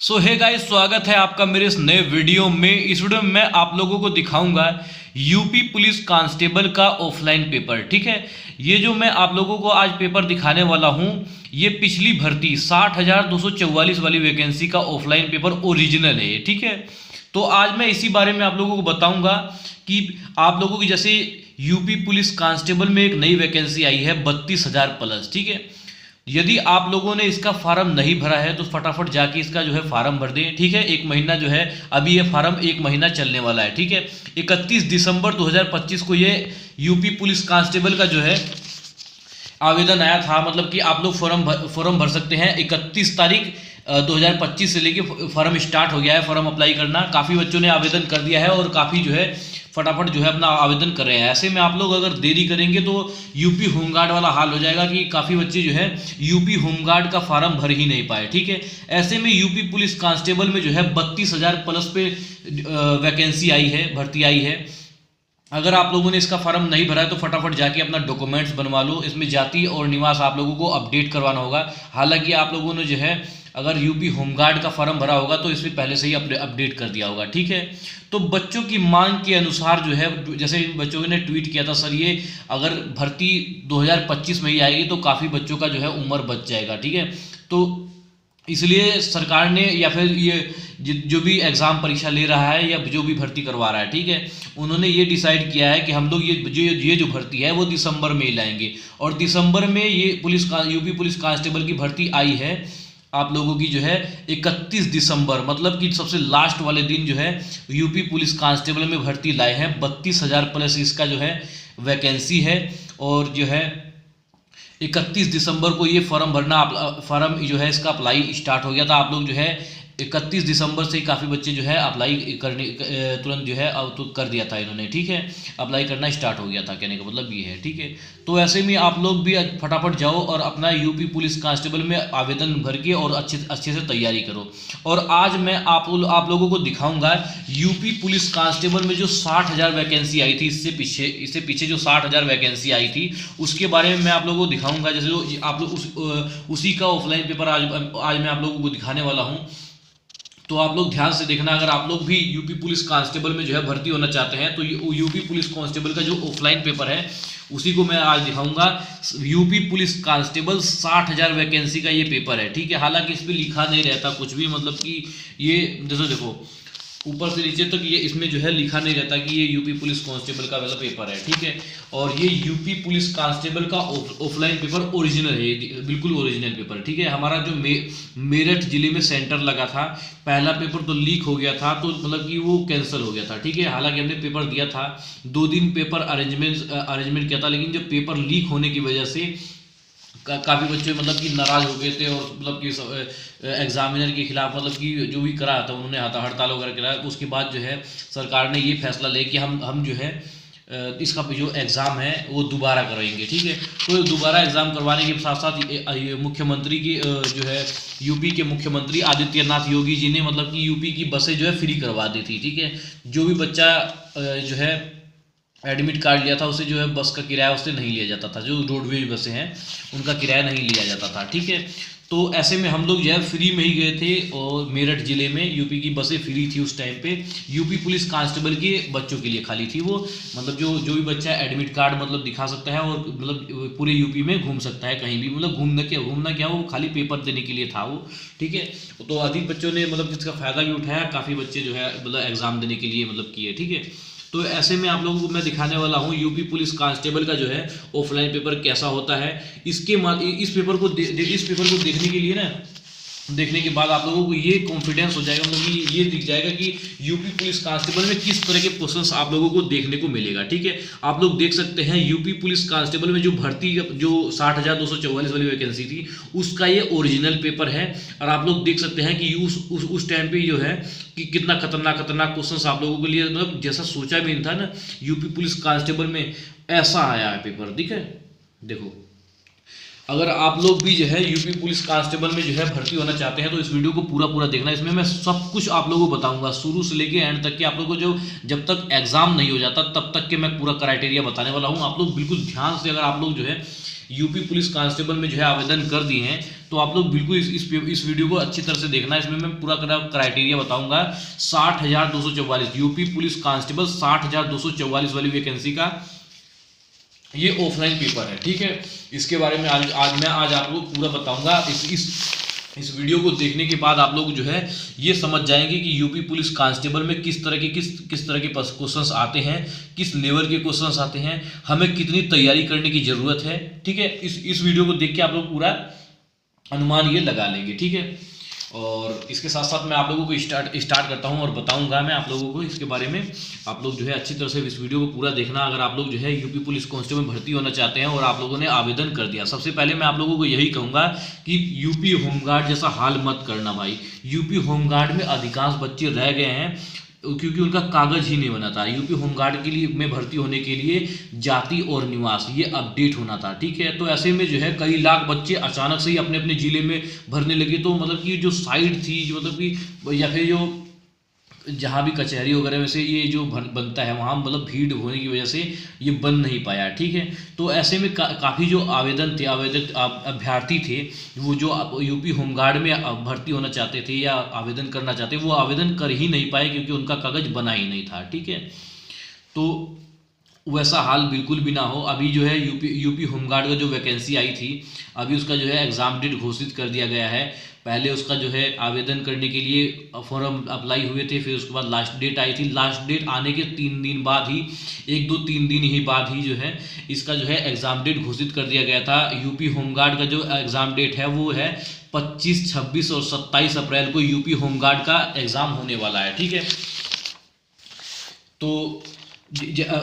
सो hey guys, स्वागत है आपका मेरे इस नए वीडियो में। इस वीडियो में मैं आप लोगों को दिखाऊंगा यूपी पुलिस कांस्टेबल का ऑफलाइन पेपर। ठीक है, ये जो मैं आप लोगों को आज पेपर दिखाने वाला हूँ, ये पिछली भर्ती 60,244 वाली वैकेंसी का ऑफलाइन पेपर ओरिजिनल है। ठीक है, तो आज मैं इसी बारे में आप लोगों को बताऊंगा कि आप लोगों की जैसे यूपी पुलिस कांस्टेबल में एक नई वैकेंसी आई है 32,000 प्लस। ठीक है, यदि आप लोगों ने इसका फार्म नहीं भरा है तो फटाफट जाके इसका जो है फार्म भर दें। ठीक है, एक महीना जो है अभी ये फार्म एक महीना चलने वाला है। ठीक है, 31 दिसंबर 2025 को ये यूपी पुलिस कांस्टेबल का जो है आवेदन आया था। मतलब कि आप लोग फॉर्म भर सकते हैं। 31 तारीख 2025 से लेके फॉर्म स्टार्ट हो गया है, फॉर्म अप्लाई करना। काफ़ी बच्चों ने आवेदन कर दिया है और काफ़ी जो है फटाफट जो है अपना आवेदन कर रहे हैं। ऐसे में आप लोग अगर देरी करेंगे तो यूपी होमगार्ड वाला हाल हो जाएगा कि काफ़ी बच्चे जो है यूपी होमगार्ड का फार्म भर ही नहीं पाए। ठीक है, ऐसे में यूपी पुलिस कांस्टेबल में जो है 32,000 प्लस पे वैकेंसी आई है, भर्ती आई है। अगर आप लोगों ने इसका फॉर्म नहीं भरा है तो फटाफट जाके अपना डॉक्यूमेंट्स बनवा लो। इसमें जाति और निवास आप लोगों को अपडेट करवाना होगा। हालांकि आप लोगों ने जो है अगर यूपी होमगार्ड का फॉर्म भरा होगा तो इसमें पहले से ही अपडेट कर दिया होगा। ठीक है, तो बच्चों की मांग के अनुसार जो है, जैसे बच्चों ने ट्वीट किया था, सर ये अगर भर्ती 2025 में ही आएगी तो काफ़ी बच्चों का जो है उम्र बच जाएगा। ठीक है, तो इसलिए सरकार ने या फिर ये जो भी एग्ज़ाम परीक्षा ले रहा है या जो भी भर्ती करवा रहा है, ठीक है, उन्होंने ये डिसाइड किया है कि हम लोग ये जो भर्ती है वो दिसंबर में ही लाएंगे। और दिसंबर में ये यूपी पुलिस कांस्टेबल की भर्ती आई है आप लोगों की जो है 31 दिसंबर, मतलब कि सबसे लास्ट वाले दिन जो है यूपी पुलिस कांस्टेबल में भर्ती लाए हैं। 32,000 प्लस इसका जो है वैकेंसी है। और जो है 31 दिसंबर को ये फॉर्म जो है इसका अप्लाई स्टार्ट हो गया था। आप लोग जो है 31 दिसंबर से काफ़ी बच्चे जो है अप्लाई करने तुरंत जो है तो कर दिया था इन्होंने। ठीक है, अप्लाई करना स्टार्ट हो गया था, कहने का मतलब ये है। ठीक है, तो ऐसे में आप लोग भी फटाफट जाओ और अपना यूपी पुलिस कांस्टेबल में आवेदन भर के और अच्छे से तैयारी करो। और आज मैं आप लोगों को दिखाऊंगा यूपी पुलिस कांस्टेबल में जो 60,000 वैकेंसी आई थी, इससे पीछे जो 60,000 वैकेंसी आई थी उसके बारे में मैं आप लोगों को दिखाऊंगा। जैसे जो आप लोग उसी का ऑफलाइन पेपर आज मैं आप लोगों को दिखाने वाला हूँ, तो आप लोग ध्यान से देखना। अगर आप लोग भी यूपी पुलिस कांस्टेबल में जो है भर्ती होना चाहते हैं तो यूपी पुलिस कांस्टेबल का जो ऑफलाइन पेपर है उसी को मैं आज दिखाऊंगा। यूपी पुलिस कांस्टेबल 60,000 वैकेंसी का ये पेपर है। ठीक है, हालांकि इस पर लिखा नहीं रहता कुछ भी, मतलब कि ये जैसे देखो ऊपर से नीचे तक ये इसमें जो है लिखा नहीं रहता कि ये यूपी पुलिस कांस्टेबल का वाला पेपर है। ठीक है, और ये यूपी पुलिस कांस्टेबल का ऑफलाइन पेपर ओरिजिनल है, बिल्कुल ओरिजिनल पेपर। ठीक है, हमारा जो मेरठ जिले में सेंटर लगा था, पहला पेपर तो लीक हो गया था, तो मतलब कि वो कैंसिल हो गया था। ठीक है, हालांकि हमने पेपर दिया था, 2 दिन पेपर अरेंजमेंट किया था, लेकिन जब पेपर लीक होने की वजह से काफ़ी बच्चे मतलब कि नाराज़ हो गए थे और मतलब कि एग्जामिनर के खिलाफ मतलब कि जो भी करा था उन्होंने हड़ताल वगैरह कराया। उसके बाद जो है सरकार ने ये फैसला ले कि हम जो है इसका जो एग्ज़ाम है वो दोबारा करवाएंगे। ठीक है, तो दोबारा एग्ज़ाम करवाने के साथ साथ मुख्यमंत्री की जो है यूपी के मुख्यमंत्री आदित्यनाथ योगी जी ने मतलब कि यूपी की बसें जो है फ्री करवा दी थी। ठीक है, जो भी बच्चा जो है एडमिट कार्ड लिया था उसे जो है बस का किराया उससे नहीं लिया जाता था। जो रोडवेज बसें हैं उनका किराया नहीं लिया जाता था। ठीक है, तो ऐसे में हम लोग जो है फ्री में ही गए थे और मेरठ जिले में यूपी की बसें फ्री थी उस टाइम पे। यूपी पुलिस कांस्टेबल के बच्चों के लिए खाली थी वो, मतलब जो भी बच्चा एडमिट कार्ड मतलब दिखा सकता है और मतलब पूरे यूपी में घूम सकता है कहीं भी, मतलब घूमना क्या वो खाली पेपर देने के लिए था वो। ठीक है, तो अधिक बच्चों ने मतलब इसका फ़ायदा भी उठाया, काफ़ी बच्चे जो है मतलब एग्ज़ाम देने के लिए मतलब किए। ठीक है, तो ऐसे में आप लोगों को मैं दिखाने वाला हूँ यूपी पुलिस कांस्टेबल का जो है ऑफलाइन पेपर कैसा होता है। इस पेपर को देखने के लिए ना, देखने के बाद आप लोगों को ये कॉन्फिडेंस हो जाएगा, मतलब कि ये दिख जाएगा कि यूपी पुलिस कांस्टेबल में किस तरह के क्वेश्चंस आप लोगों को देखने को मिलेगा। ठीक है, आप लोग देख सकते हैं यूपी पुलिस कांस्टेबल में जो भर्ती जो 60,244 वाली वैकेंसी थी उसका ये ओरिजिनल पेपर है। और आप लोग देख सकते हैं कि उस टाइम पे जो है कि कितना खतरनाक क्वेश्चंस आप लोगों के लिए, मतलब जैसा सोचा भी नहीं था ना यूपी पुलिस कांस्टेबल में ऐसा आया है पेपर। ठीक है, देखो अगर आप लोग भी जो है यूपी पुलिस कांस्टेबल में जो है भर्ती होना चाहते हैं तो इस वीडियो को पूरा देखना। इसमें मैं सब कुछ आप लोगों को बताऊंगा शुरू से लेके एंड तक कि आप लोगों को जो जब तक एग्जाम नहीं हो जाता तब तक के मैं पूरा क्राइटेरिया बताने वाला हूं। आप लोग बिल्कुल ध्यान से, अगर आप लोग जो है यूपी पुलिस कांस्टेबल में जो है आवेदन कर दिए हैं तो तो आप लोग बिल्कुल इस वीडियो को अच्छी तरह से देखना। इसमें मैं पूरा क्राइटेरिया बताऊंगा। 60,244 यूपी पुलिस कांस्टेबल 60,244 वाली वैकेंसी का ये ऑफलाइन पेपर है, ठीक है। इसके बारे में आज मैं आप लोग पूरा बताऊंगा। इस वीडियो को देखने के बाद आप लोग जो है ये समझ जाएंगे कि यूपी पुलिस कांस्टेबल में किस तरह के क्वेश्चंस आते हैं, किस लेवल के क्वेश्चंस आते हैं, हमें कितनी तैयारी करने की ज़रूरत है, ठीक है। इस वीडियो को देख के आप लोग पूरा अनुमान ये लगा लेंगे, ठीक है। और इसके साथ साथ मैं आप लोगों को स्टार्ट करता हूं और बताऊंगा मैं आप लोगों को इसके बारे में। आप लोग जो है अच्छी तरह से इस वीडियो को पूरा देखना। अगर आप लोग जो है यूपी पुलिस कांस्टेबल में भर्ती होना चाहते हैं और आप लोगों ने आवेदन कर दिया, सबसे पहले मैं आप लोगों को यही कहूँगा कि यूपी होमगार्ड जैसा हाल मत करना भाई। यूपी होमगार्ड में अधिकांश बच्चे रह गए हैं क्योंकि उनका कागज ही नहीं बना था। यूपी होमगार्ड के लिए में भर्ती होने के लिए जाति और निवास ये अपडेट होना था, ठीक है। तो ऐसे में जो है कई लाख बच्चे अचानक से ही अपने अपने जिले में भरने लगे। तो मतलब कि जो साइट थी, जो मतलब कि या फिर जो जहाँ भी कचहरी वगैरह में से ये जो बनता है वहाँ मतलब भीड़ होने की वजह से ये बन नहीं पाया, ठीक है। तो ऐसे में काफ़ी जो आवेदक अभ्यर्थी थे वो जो यूपी होमगार्ड में भर्ती होना चाहते थे या आवेदन करना चाहते वो आवेदन कर ही नहीं पाए क्योंकि उनका कागज बना ही नहीं था, ठीक है। तो वैसा हाल बिल्कुल भी ना हो। अभी जो है यूपी होमगार्ड का जो वैकेंसी आई थी अभी उसका जो है एग्ज़ाम डेट घोषित कर दिया गया है। पहले उसका जो है आवेदन करने के लिए फॉर्म अप्लाई हुए थे, फिर उसके बाद लास्ट डेट आई थी। लास्ट डेट आने के 3 दिन बाद ही 1-2-3 दिन ही बाद ही जो है इसका जो है एग्ज़ाम डेट घोषित कर दिया गया था। यूपी होमगार्ड का जो एग्ज़ाम डेट है वो है 25, 26 और 27 अप्रैल को यूपी होमगार्ड का एग्ज़ाम होने वाला है, ठीक है। तो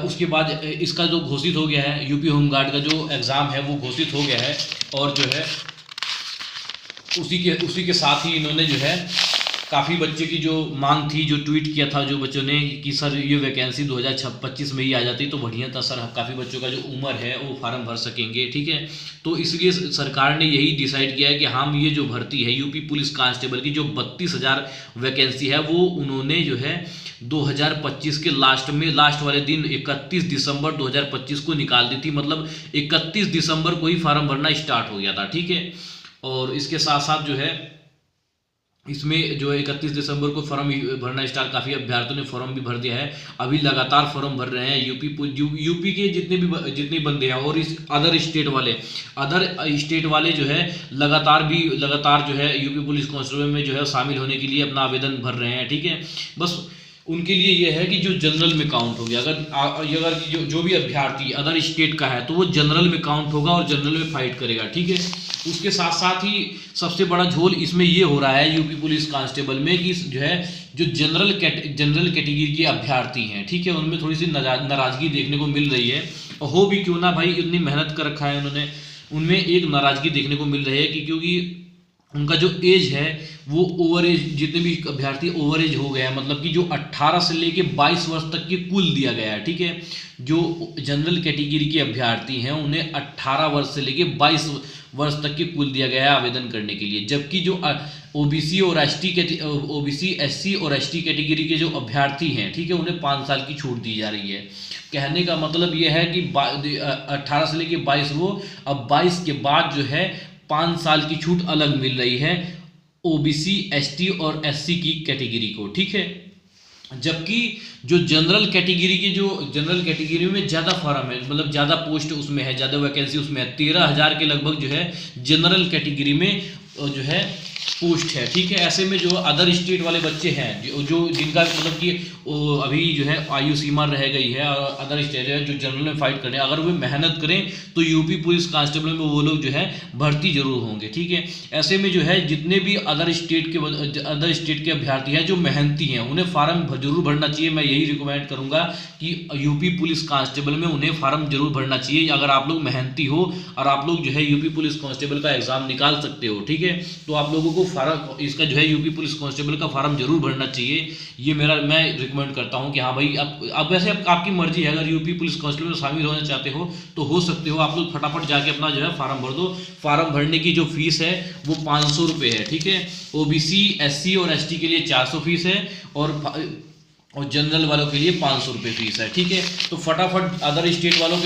उसके बाद इसका जो घोषित हो गया है, यूपी होमगार्ड का जो एग्ज़ाम है वो घोषित हो गया है। और जो है उसी के साथ ही इन्होंने जो है काफ़ी बच्चे की जो मांग थी, जो ट्वीट किया था जो बच्चों ने कि सर ये वैकेंसी 2025 में ही आ जाती तो बढ़िया था सर, काफ़ी बच्चों का जो उम्र है वो फार्म भर सकेंगे, ठीक है। तो इसलिए सरकार ने यही डिसाइड किया है कि हम ये जो भर्ती है यूपी पुलिस कांस्टेबल की जो 32,000 वैकेंसी है वो उन्होंने जो है 2025 के लास्ट वाले दिन 31 दिसंबर 2025 को निकाल दी थी। मतलब 31 दिसंबर को ही फार्म भरना स्टार्ट हो गया था, ठीक है। और इसके साथ साथ जो है इसमें जो 31 दिसंबर को फॉर्म भरना स्टार्ट, काफ़ी अभ्यर्थियों ने फॉर्म भी भर दिया है। अभी लगातार फॉर्म भर रहे हैं यूपी के जितने बंदे हैं और इस अदर स्टेट वाले जो है लगातार जो है यूपी पुलिस कांस्टेबल में जो है शामिल होने के लिए अपना आवेदन भर रहे हैं, ठीक है। बस उनके लिए यह है कि जो जनरल में काउंट हो गया, अगर जो भी अभ्यर्थी अदर स्टेट का है तो वो जनरल में काउंट होगा और जनरल में फाइट करेगा, ठीक है। उसके साथ साथ ही सबसे बड़ा झोल इसमें ये हो रहा है यूपी पुलिस कांस्टेबल में कि जो है जो जनरल कैटेगरी के अभ्यर्थी हैं, ठीक है, उनमें थोड़ी सी नाराजगी देखने को मिल रही है। और हो भी क्यों ना भाई, इतनी मेहनत कर रखा है उन्होंने, उनमें एक नाराजगी देखने को मिल रही है कि क्योंकि उनका जो एज है वो ओवर एज, जितने भी अभ्यर्थी ओवर एज हो गया है, मतलब कि जो 18 से लेके 22 वर्ष तक के कुल दिया गया है, ठीक है। जो जनरल कैटेगरी के अभ्यर्थी हैं उन्हें 18 वर्ष से लेके 22 वर्ष तक के कुल दिया गया है आवेदन करने के लिए। जबकि जो ओबीसी एससी और एसटी कैटेगरी के जो अभ्यर्थी हैं, ठीक है, उन्हें 5 साल की छूट दी जा रही है। कहने का मतलब ये है कि 18 से लेके 22 वो, अब 22 के बाद जो है 5 साल की छूट अलग मिल रही है ओबीसी, एसटी और एससी की कैटेगरी को, ठीक है। जबकि जो जनरल कैटेगरी में ज़्यादा फॉर्म है, मतलब ज़्यादा पोस्ट उसमें है, ज़्यादा वैकेंसी उसमें है, 13,000 के लगभग जो है जनरल कैटेगरी में जो है पोस्ट है, ठीक है। ऐसे में जो अदर स्टेट वाले बच्चे हैं जो जिनका मतलब कि अभी जो है आयु सीमा रह गई है और अदर स्टेट है जो जनरल में फाइट करें, अगर वे मेहनत करें तो यूपी पुलिस कांस्टेबल में वो लोग जो है भर्ती जरूर होंगे, ठीक है। ऐसे में जो है जितने भी अदर स्टेट के अभ्यर्थी हैं जो मेहनती हैं उन्हें फार्म जरूर भरना चाहिए। मैं यही रिकमेंड करूँगा कि यूपी पुलिस कांस्टेबल में उन्हें फार्म जरूर भरना चाहिए। अगर आप लोग मेहनती हो और आप लोग जो है यूपी पुलिस कांस्टेबल का एग्जाम निकाल सकते हो, ठीक है, तो आप लोगों को फार्म इसका जो है यूपी पुलिस कांस्टेबल का फार्म जरूर भरना चाहिए। ये मैं रिकमेंड करता हूं कि हाँ भाई, अब वैसे आपकी मर्जी है, अगर यूपी पुलिस कांस्टेबल में शामिल होना चाहते हो तो हो सकते हो। आप लोग फटाफट जाके अपना जो है फार्म भर दो। फार्म भरने की जो फीस है वो 500 रुपये है, ठीक है। ओबीसी, एससी और एसटी के लिए 400 फीस है और और जनरल वालों के लिए 500 रुपये फीस है, ठीक है। तो फटाफट अदर स्टेट वालों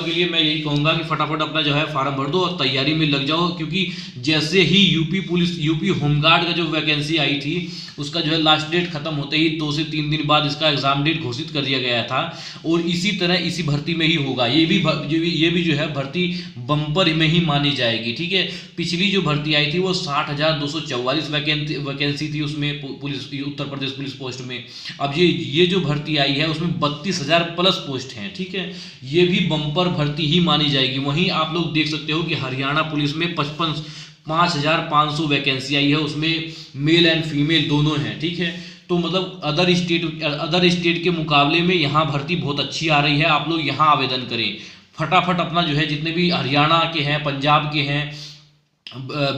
के लिए मैं यही कहूँगा कि फटाफट अपना जो है फार्म भर दो और तैयारी में लग जाओ, क्योंकि जैसे ही यूपी होमगार्ड का जो वैकेंसी आई थी उसका जो है लास्ट डेट खत्म होते ही 2 से 3 दिन बाद इसका एग्जाम डेट घोषित कर दिया गया था। और इसी तरह इसी भर्ती में ही होगा, ये भी जो है भर्ती बम्पर में ही मानी जाएगी, ठीक है। पिछली जो भर्ती आई थी वो 60,244 वैकेंसी थी उसमें police, Uttar Pradesh police post में। अब ये जो भर्ती आई है उसमें 32,000 प्लस पोस्ट हैं, ठीक है। ये भी बम्पर भर्ती ही मानी जाएगी। वहीं आप लोग देख सकते हो कि हरियाणा पुलिस में 5,500 वैकेंसी आई है, उसमें मेल एंड फीमेल दोनों हैं, ठीक है। तो मतलब अदर स्टेट के मुकाबले में यहाँ भर्ती बहुत अच्छी आ रही है। आप लोग यहाँ आवेदन करें फटाफट अपना जो है, जितने भी हरियाणा के हैं, पंजाब के हैं,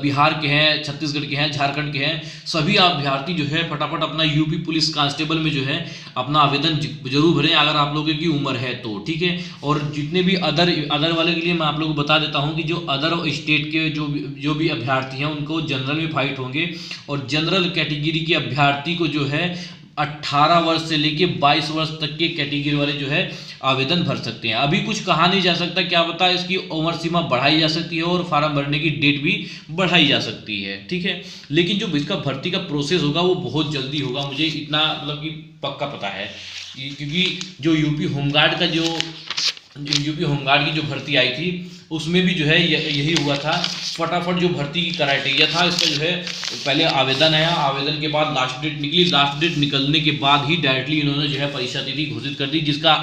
बिहार के हैं, छत्तीसगढ़ के हैं, झारखंड के हैं, सभी अभ्यर्थी जो है फटाफट अपना यूपी पुलिस कांस्टेबल में जो है अपना आवेदन जरूर भरें अगर आप लोगों की उम्र है तो, ठीक है। और जितने भी अदर वाले के लिए मैं आप लोगों को बता देता हूं कि जो अदर स्टेट के जो भी अभ्यर्थी हैं उनको जनरल में फाइट होंगे। और जनरल कैटेगरी के अभ्यर्थी को जो है 18 वर्ष से लेके 22 वर्ष तक के कैटेगरी वाले जो है आवेदन भर सकते हैं। अभी कुछ कहा नहीं जा सकता, क्या पता इसकी उम्र सीमा बढ़ाई जा सकती है और फार्म भरने की डेट भी बढ़ाई जा सकती है, ठीक है। लेकिन जो इसका भर्ती का प्रोसेस होगा वो बहुत जल्दी होगा, मुझे इतना मतलब कि पक्का पता है, क्योंकि जो यूपी होमगार्ड की जो भर्ती आई थी उसमें भी जो है यही हुआ था। फटाफट जो भर्ती की क्राइटेरिया था इसका जो है पहले आवेदन आया, आवेदन के बाद लास्ट डेट निकली, लास्ट डेट निकलने के बाद ही डायरेक्टली इन्होंने जो है परीक्षा तिथि घोषित कर दी, जिसका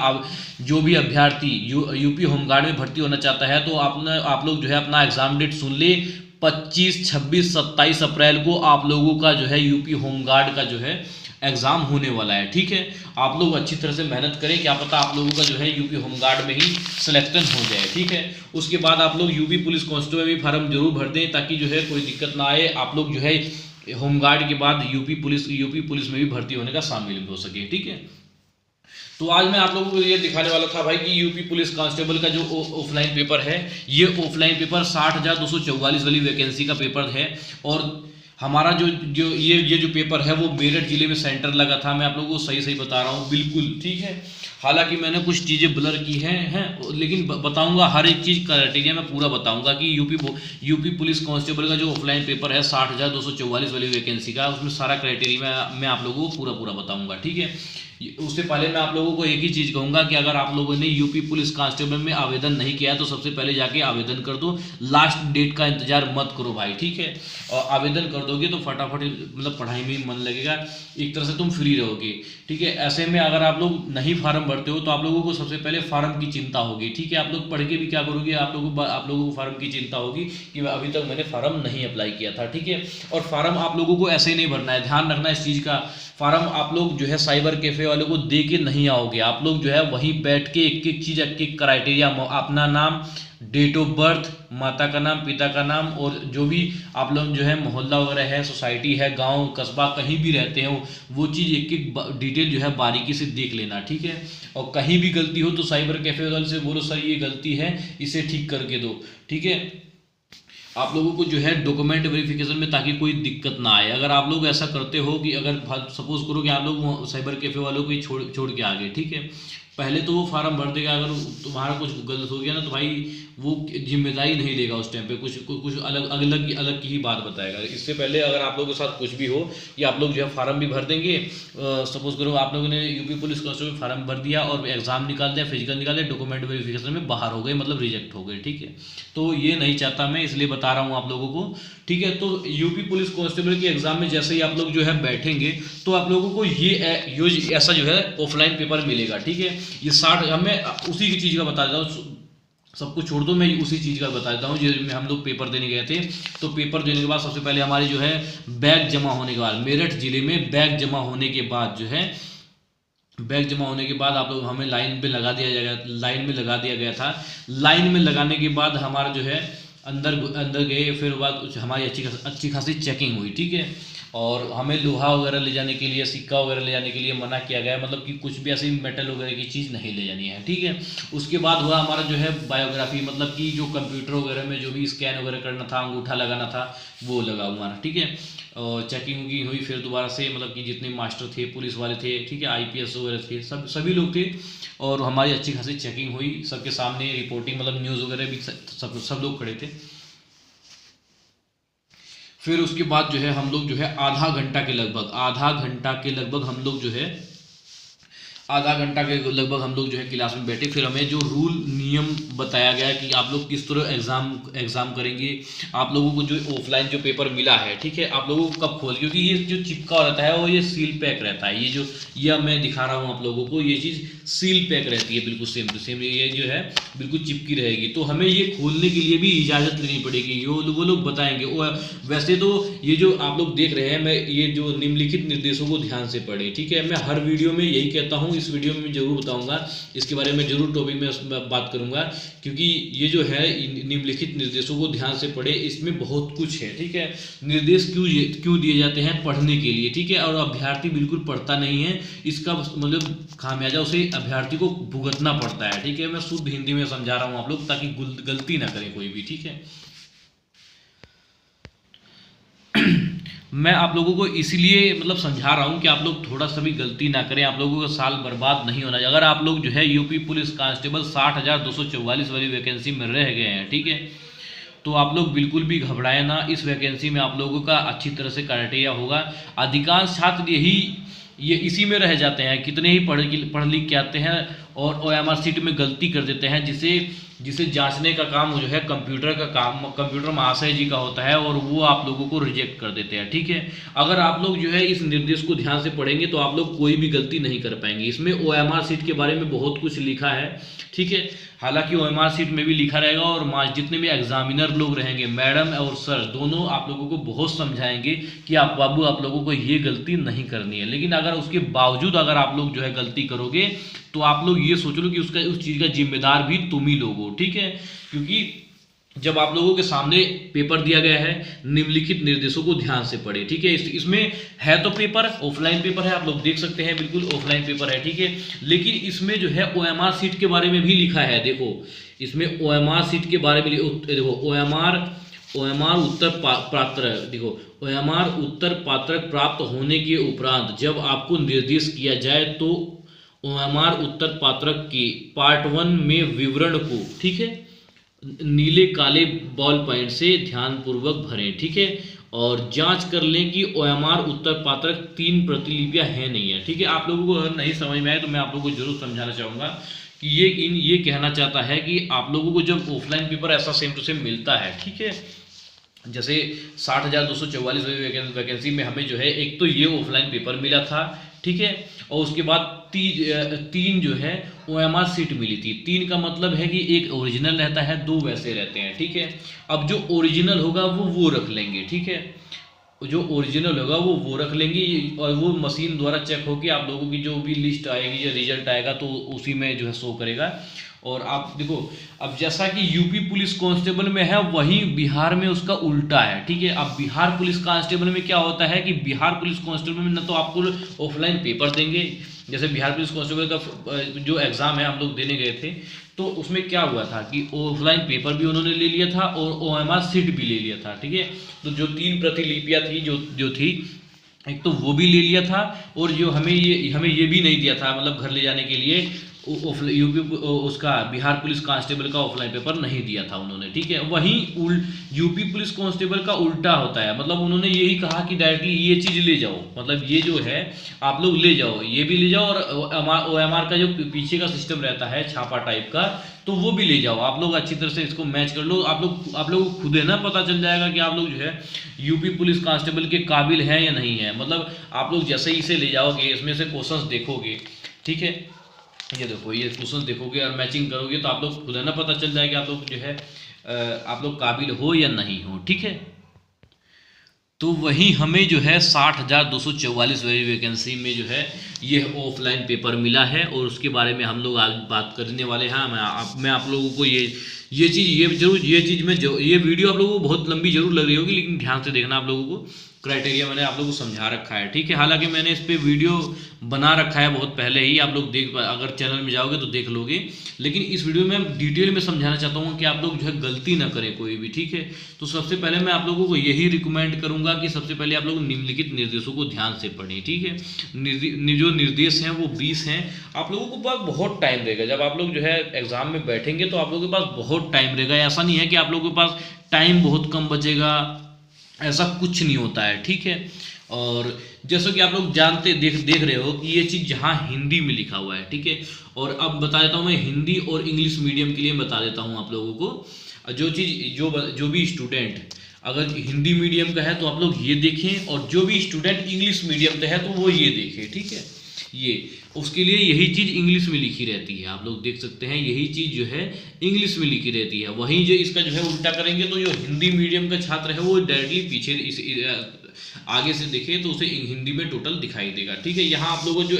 जो भी अभ्यर्थी यूपी होमगार्ड में भर्ती होना चाहता है तो आप लोग जो है अपना एग्जाम डेट सुन ले। 25, 26, 27 अप्रैल को आप लोगों का जो है यूपी होमगार्ड का जो है एग्जाम होने वाला है, ठीक है। आप लोग अच्छी तरह से मेहनत करें, क्या पता आप लोगों का जो है यूपी होमगार्ड में ही सिलेक्शन हो जाए, ठीक है। उसके बाद आप लोग यूपी पुलिस कांस्टेबल में भी फार्म जरूर भर दें ताकि जो है कोई दिक्कत ना आए, आप लोग जो है होमगार्ड के बाद यूपी पुलिस में भी भर्ती होने का शामिल हो सके, ठीक है। तो आज मैं आप लोगों को ये दिखाने वाला था भाई कि यूपी पुलिस कांस्टेबल का जो ऑफलाइन पेपर है, ये ऑफलाइन पेपर 60,244 वाली वैकेंसी का पेपर है। और हमारा जो ये जो पेपर है वो मेरठ जिले में सेंटर लगा था। मैं आप लोगों को सही बता रहा हूँ बिल्कुल, ठीक है। हालांकि मैंने कुछ चीज़ें ब्लर की हैं लेकिन बताऊंगा हर एक चीज़ क्राइटेरिया मैं पूरा बताऊंगा कि यूपी पुलिस कांस्टेबल का जो ऑफलाइन पेपर है 60,244 वाली वैकेंसी का, उसमें सारा क्राइटेरिया मैं आप लोगों को पूरा बताऊंगा, ठीक है। उससे पहले मैं आप लोगों को एक ही चीज़ कहूँगा कि अगर आप लोगों ने यूपी पुलिस कांस्टेबल में आवेदन नहीं किया तो सबसे पहले जाके आवेदन कर दो, लास्ट डेट का इंतजार मत करो भाई, ठीक है। और आवेदन कर दोगे तो फटाफट मतलब पढ़ाई में मन लगेगा, एक तरह से तुम फ्री रहोगे, ठीक है। ऐसे में अगर आप लोग नहीं फार्म भरते हो तो आप लोगों को सबसे पहले फार्म की चिंता होगी, ठीक है। आप लोग पढ़ के भी क्या करोगे, आप लोगों को फार्म की चिंता होगी कि अभी तक मैंने फार्म नहीं अप्लाई किया था, ठीक है। और फार्म आप लोगों को ऐसे ही नहीं भरना है, ध्यान रखना इस चीज़ का। फार्म आप लोग जो है साइबर कैफे वालों को दे के नहीं आओगे, आप लोग जो है वहीं बैठ के एक चीज़, एक क्राइटेरिया, अपना नाम, डेट ऑफ बर्थ, माता का नाम, पिता का नाम, और जो भी आप लोग जो है मोहल्ला वगैरह है, सोसाइटी है, गांव कस्बा कहीं भी रहते हो, वो चीज़ एक डिटेल जो है बारीकी से देख लेना, ठीक है। और कहीं भी गलती हो तो साइबर कैफे वाले से बोलो सर ये गलती है, इसे ठीक करके दो, ठीक है। आप लोगों को जो है डॉक्यूमेंट वेरिफिकेशन में ताकि कोई दिक्कत ना आए। अगर आप लोग ऐसा करते हो कि अगर सपोज करो कि आप लोग साइबर कैफे वालों को ही छोड़ के आ गए, ठीक है, पहले तो वो फार्म भर देगा, अगर तुम्हारा कुछ गलत हो गया ना तो भाई वो जिम्मेदारी नहीं लेगा उस टाइम पे, कुछ अलग की ही बात बताएगा। इससे पहले अगर आप लोगों के साथ कुछ भी हो कि आप लोग जो है फार्म भी भर देंगे, सपोज करो आप लोगों ने यूपी पुलिस कांस्टेबल फार्म भर दिया और एग्जाम निकाल दिया, फिजिकल निकाल दिया, डॉक्यूमेंट वेरिफिकेशन में बाहर हो गए, मतलब रिजेक्ट हो गए, ठीक है। तो ये नहीं चाहता मैं, इसलिए बता रहा हूँ आप लोगों को, ठीक है। तो यूपी पुलिस कांस्टेबल के एग्जाम में जैसे ही आप लोग जो है बैठेंगे तो आप लोगों को ये ऐसा जो है ऑफलाइन पेपर मिलेगा, ठीक है। ये 60, मैं उसी की चीज़ का बता देता हूँ, सब कुछ छोड़ दो, मैं उसी चीज़ का बता देता हूँ। जो हम लोग पेपर देने गए थे तो पेपर देने के बाद सबसे पहले हमारी जो है बैग जमा होने के बाद, मेरठ जिले में बैग जमा होने के बाद जो है आप लोग हमें लाइन में लगा दिया गया था। लाइन में लगाने के बाद हमारा जो है अंदर गए, फिर बाद हमारी अच्छी खासी चेकिंग हुई, ठीक है। और हमें लोहा वगैरह ले जाने के लिए, सिक्का वगैरह ले जाने के लिए मना किया गया है, मतलब कि कुछ भी ऐसी मेटल वगैरह की चीज़ नहीं ले जानी है, ठीक है। उसके बाद हुआ हमारा जो है बायोग्राफी, मतलब कि जो कंप्यूटर वगैरह में जो भी स्कैन वगैरह करना था, अंगूठा लगाना था, वो लगा हमारा, ठीक है। और चेकिंग की हुई, फिर दोबारा से मतलब कि जितने मास्टर थे, पुलिस वाले थे, ठीक है, आईपीएस वगैरह थे, सभी लोग थे, और हमारी अच्छी खासी चेकिंग हुई, सबके सामने रिपोर्टिंग, मतलब न्यूज़ वगैरह भी सब लोग खड़े थे। फिर उसके बाद जो है हम लोग जो है आधा घंटा के लगभग हम लोग जो है आधा घंटा के लगभग हम लोग जो है क्लास में बैठे। फिर हमें जो रूल नियम बताया गया कि आप लोग किस तरह एग्ज़ाम करेंगे, आप लोगों को जो ऑफलाइन जो पेपर मिला है, ठीक है, आप लोगों को कब खोल, क्योंकि ये जो चिपका रहता है वो ये सील पैक रहता है, ये मैं दिखा रहा हूँ आप लोगों को, ये चीज़ सील पैक रहती है, बिल्कुल सेम टू सेम ये जो है बिल्कुल चिपकी रहेगी। तो हमें ये खोलने के लिए भी इजाज़त लेनी पड़ेगी, वो लोग बताएंगे। वैसे तो ये जो आप लोग देख रहे हैं, मैं ये जो निम्नलिखित निर्देशों को ध्यान से पढ़ें, ठीक है, मैं हर वीडियो में यही कहता हूँ, इस वीडियो में मैं जरूर बताऊंगा, इसके बारे में जरूर टॉपिक में बात करूंगा, क्योंकि ये जो है निम्नलिखित निर्देशों को ध्यान से पढ़े, इसमें बहुत कुछ है, ठीक है। निर्देश क्यों दिए जाते हैं? पढ़ने के लिए, ठीक है, और अभ्यर्थी बिल्कुल पढ़ता नहीं है, इसका मतलब खामियाजा उसे अभ्यर्थी को भुगतना पड़ता है, ठीक है। मैं शुद्ध हिंदी में समझा रहा हूँ आप लोग, ताकि गलती ना करें कोई भी, ठीक है। मैं आप लोगों को इसलिए मतलब समझा रहा हूँ कि आप लोग थोड़ा सा भी गलती ना करें, आप लोगों का साल बर्बाद नहीं होना चाहिए। अगर आप लोग जो है यूपी पुलिस कांस्टेबल 60,244 वाली वैकेंसी में रह गए हैं, ठीक है, तो आप लोग बिल्कुल भी घबराएं ना। इस वैकेंसी में आप लोगों का अच्छी तरह से क्राइटेरिया होगा। अधिकांश छात्र ये इसी में रह जाते हैं, कितने ही पढ़ लिख के आते हैं और ओएमआर सीट में गलती कर देते हैं, जिसे जांचने का काम जो है कंप्यूटर महाशय जी का होता है, और वो आप लोगों को रिजेक्ट कर देते हैं, ठीक है। अगर आप लोग जो है इस निर्देश को ध्यान से पढ़ेंगे तो आप लोग कोई भी गलती नहीं कर पाएंगे। इसमें ओएमआर सीट के बारे में बहुत कुछ लिखा है, ठीक है। हालांकि ओएमआर सीट में भी लिखा रहेगा, और जितने भी एग्जामिनर लोग रहेंगे, मैडम और सर दोनों आप लोगों को बहुत समझाएंगे कि आप बाबू, आप लोगों को ये गलती नहीं करनी है। लेकिन अगर उसके बावजूद अगर आप लोग जो है गलती करोगे, तो आप लोग ये सोच लो कि उस चीज़ का जिम्मेदार भी तुम ही लोग हो, ठीक है। क्योंकि जब आप लोगों के सामने पेपर दिया गया है, निम्नलिखित निर्देशों को ध्यान से पढ़े, ठीक है। इसमें है तो पेपर ऑफलाइन पेपर है, आप लोग देख सकते हैं, बिल्कुल ऑफलाइन पेपर है, ठीक है। लेकिन इसमें जो है ओएमआर सीट के बारे में भी लिखा है। देखो, इसमें ओएमआर सीट के बारे में देखो, ओएमआर उत्तर पात्रक, देखो, ओएमआर उत्तर पात्रक प्राप्त होने के उपरांत जब आपको निर्देश किया जाए तो ओएमआर उत्तर पात्रक की पार्ट 1 में विवरण को, ठीक है, नीले काले बॉल पॉइंट से ध्यानपूर्वक भरें, ठीक है, और जांच कर लें कि ओएमआर उत्तर पात्रक 3 प्रतिलिपियां हैं नहीं है, ठीक है। आप लोगों को अगर नहीं समझ में आए तो मैं आप लोगों को जरूर समझाना चाहूँगा कि ये कहना चाहता है कि आप लोगों को जब ऑफलाइन पेपर ऐसा सेम टू सेम मिलता है, ठीक है, जैसे 60,244 वैकेंसी में हमें जो है एक तो ये ऑफलाइन पेपर मिला था, ठीक है, और उसके बाद तीन जो है ओएमआर सीट मिली थी। 3 का मतलब है कि एक ओरिजिनल रहता है, 2 वैसे रहते हैं, ठीक है। अब जो ओरिजिनल होगा वो रख लेंगे, ठीक है, जो ओरिजिनल होगा वो रख लेंगे, और वो मशीन द्वारा चेक होकर आप लोगों की जो भी लिस्ट आएगी या रिजल्ट आएगा तो उसी में जो है शो करेगा। और आप देखो, अब जैसा कि यूपी पुलिस कांस्टेबल में है, वहीं बिहार में उसका उल्टा है, ठीक है। अब बिहार पुलिस कांस्टेबल में क्या होता है कि बिहार पुलिस कांस्टेबल में ना तो आपको ऑफलाइन पेपर देंगे, जैसे बिहार पुलिस कांस्टेबल का जो एग्ज़ाम है हम लोग देने गए थे, तो उसमें क्या हुआ था कि ऑफलाइन पेपर भी उन्होंने ले लिया था और ओएमआर सीट भी ले लिया था, ठीक है। तो जो 3 प्रतिलिपियाँ थी जो थी, एक तो वो भी ले लिया था, और जो हमें ये भी नहीं दिया था, मतलब घर ले जाने के लिए यूपी उसका बिहार पुलिस कांस्टेबल का ऑफलाइन पेपर नहीं दिया था उन्होंने, ठीक है। वहीं यूपी पुलिस कांस्टेबल का उल्टा होता है, मतलब उन्होंने यही कहा कि डायरेक्टली ये चीज़ ले जाओ, मतलब ये जो है आप लोग ले जाओ, ये भी ले जाओ, और ओएमआर का जो पीछे का सिस्टम रहता है छापा टाइप का, तो वो भी ले जाओ। आप लोग अच्छी तरह से इसको मैच कर लो, आप लोग को खुद है ना पता चल जाएगा कि आप लोग जो है यूपी पुलिस कांस्टेबल के काबिल हैं या नहीं है। मतलब आप लोग जैसे ही इसे ले जाओगे, इसमें से क्वेश्चंस देखोगे, ठीक है, ये देखो, ये क्वेश्चन देखोगे और मैचिंग करोगे तो आप लोग खुद है ना पता चल जाएगा आप लोग जो है आप लोग काबिल हो या नहीं हो, ठीक है। तो वहीं हमें जो है 60,244 वाली वैकेंसी में जो है ये ऑफलाइन पेपर मिला है, और उसके बारे में हम लोग आज बात करने वाले हैं। मैं आप लोगों को ये चीज़ ये चीज़ में जो ये वीडियो आप लोगों को बहुत लंबी जरूर लग रही होगी, लेकिन ध्यान से देखना आप लोगों को। क्राइटेरिया मैंने आप लोगों को समझा रखा है, ठीक है। हालांकि मैंने इस पे वीडियो बना रखा है बहुत पहले ही, आप लोग अगर चैनल में जाओगे तो देख लोगे, लेकिन इस वीडियो में मैं डिटेल में समझाना चाहता हूँ कि आप लोग जो है गलती ना करें कोई भी, ठीक है। तो सबसे पहले मैं आप लोगों को यही रिकमेंड करूंगा कि सबसे पहले आप लोग निम्नलिखित निर्देशों को ध्यान से पढ़ें, ठीक है। जो निर्देश हैं वो 20 हैं। आप लोगों के पास बहुत टाइम रहेगा, जब आप लोग जो है एग्जाम में बैठेंगे तो आप लोगों के पास बहुत टाइम रहेगा। ऐसा नहीं है कि आप लोगों के पास टाइम बहुत कम बचेगा, ऐसा कुछ नहीं होता है, ठीक है। और जैसा कि आप लोग जानते देख रहे हो कि ये चीज़ जहाँ हिंदी में लिखा हुआ है, ठीक है। और अब बता देता हूँ मैं हिंदी और इंग्लिश मीडियम के लिए बता देता हूँ आप लोगों को। जो चीज़ जो भी स्टूडेंट अगर हिंदी मीडियम का है तो आप लोग ये देखें, और जो भी स्टूडेंट इंग्लिश मीडियम का है तो वो ये देखें, ठीक है। ये उसके लिए यही चीज़ इंग्लिश में लिखी रहती है, आप लोग देख सकते हैं, यही चीज़ जो है इंग्लिश में लिखी रहती है। वहीं जो इसका जो है उल्टा करेंगे तो जो हिंदी मीडियम का छात्र है वो डायरेक्टली पीछे आगे से देखे तो उसे हिंदी में टोटल दिखाई देगा, ठीक है। यहाँ आप लोगों जो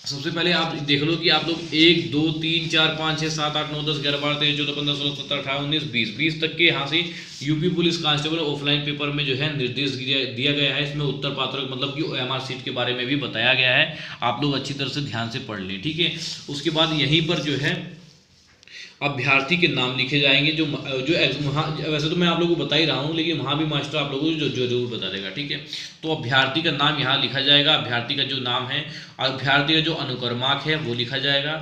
सबसे पहले आप देख लो कि आप लोग 1 2 3 4 5 6 7 8 9 10 11 12 13 14 15 16 17 18 19 20 तक के यहाँ से UP police constable offline paper में जो है निर्देश दिया गया है। इसमें उत्तर पात्रक मतलब कि OMR सीट के बारे में भी बताया गया है, आप लोग अच्छी तरह से ध्यान से पढ़ लें, ठीक है। उसके बाद यहीं पर जो है अभ्यर्थी के नाम लिखे जाएंगे, जो वहाँ वैसे तो मैं आप लोगों को बता ही रहा हूँ, लेकिन वहाँ भी मास्टर आप लोगों को जो जरूर बता देगा, ठीक है। तो अभ्यर्थी का नाम यहाँ लिखा जाएगा, अभ्यर्थी का जो नाम है, अभ्यर्थी का जो अनुक्रमांक है वो लिखा जाएगा।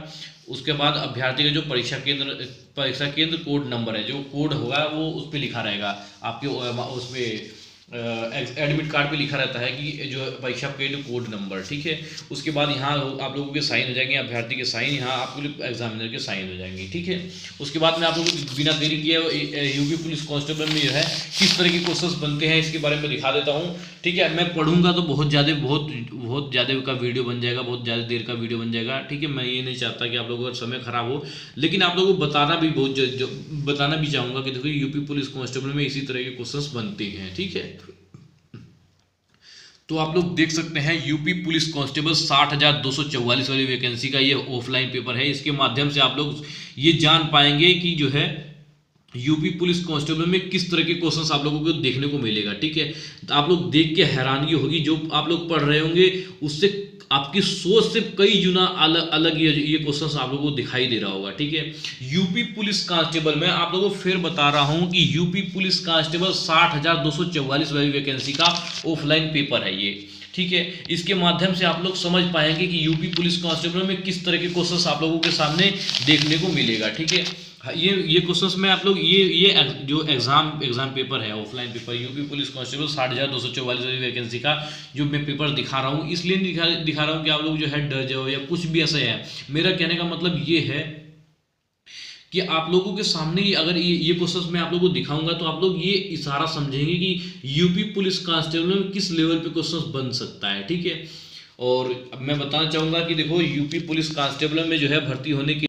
उसके बाद अभ्यर्थी का जो परीक्षा केंद्र कोड नंबर है, जो कोड होगा वो उस पर लिखा रहेगा आपके उस पर एडमिट कार्ड पे लिखा रहता है कि जो परीक्षा केंद्र कोड नंबर, ठीक है। उसके बाद यहाँ आप लोगों के साइन हो जाएंगे, अभ्यर्थी के साइन, यहाँ आपके एग्जामिनर के साइन हो जाएंगे, ठीक है। उसके बाद में आप लोगों को बिना देरी किए यूपी पुलिस कांस्टेबल में जो है किस तरह के क्वेश्चंस बनते हैं इसके बारे में दिखा देता हूँ, ठीक है। मैं पढ़ूंगा तो बहुत ज़्यादा का वीडियो बन जाएगा, बहुत ज़्यादा देर का वीडियो बन जाएगा, ठीक है। मैं ये नहीं चाहता कि आप लोगों का समय खराब हो, लेकिन आप लोगों को बताना भी चाहूँगा कि देखो यूपी पुलिस कांस्टेबल में इसी तरह के क्वेश्चंस बनते हैं, ठीक है। तो आप लोग देख सकते हैं यूपी पुलिस कांस्टेबल 60,244 वाली वैकेंसी का ये ऑफलाइन पेपर है। इसके माध्यम से आप लोग ये जान पाएंगे कि जो है यूपी पुलिस कांस्टेबल में किस तरह के क्वेश्चंस आप लोगों को देखने को मिलेगा, ठीक है। तो आप लोग देख के हैरानगी होगी, जो आप लोग पढ़ रहे होंगे उससे आपकी सोच से कई गुना अलग ये क्वेश्चंस आप लोगों को दिखाई दे रहा होगा, ठीक है। यूपी पुलिस कांस्टेबल में आप लोगों को फिर बता रहा हूं कि यूपी पुलिस कांस्टेबल 60,244 वाली वैकेंसी का ऑफलाइन पेपर है ये, ठीक है। इसके माध्यम से आप लोग समझ पाएंगे कि यूपी पुलिस कांस्टेबल में किस तरह के क्वेश्चंस आप लोगों के सामने देखने को मिलेगा, ठीक है। ये क्वेश्चंस में आप लोग ये जो एग्जाम पेपर है offline paper UP police constable 60,244 वाली वैकेंसी का जो मैं पेपर दिखा रहा हूँ, इसलिए दिखा रहा हूँ कि आप लोग जो है डर जाओ या कुछ भी ऐसा है। मेरा कहने का मतलब ये है कि आप लोगों के सामने अगर ये क्वेश्चंस मैं आप लोगों को दिखाऊंगा तो आप लोग ये इशारा समझेंगे कि यूपी पुलिस कांस्टेबल में किस लेवल पे क्वेश्चंस बन सकता है, ठीक है। और मैं बताना चाहूंगा कि देखो यूपी पुलिस कांस्टेबल में जो है भर्ती होने की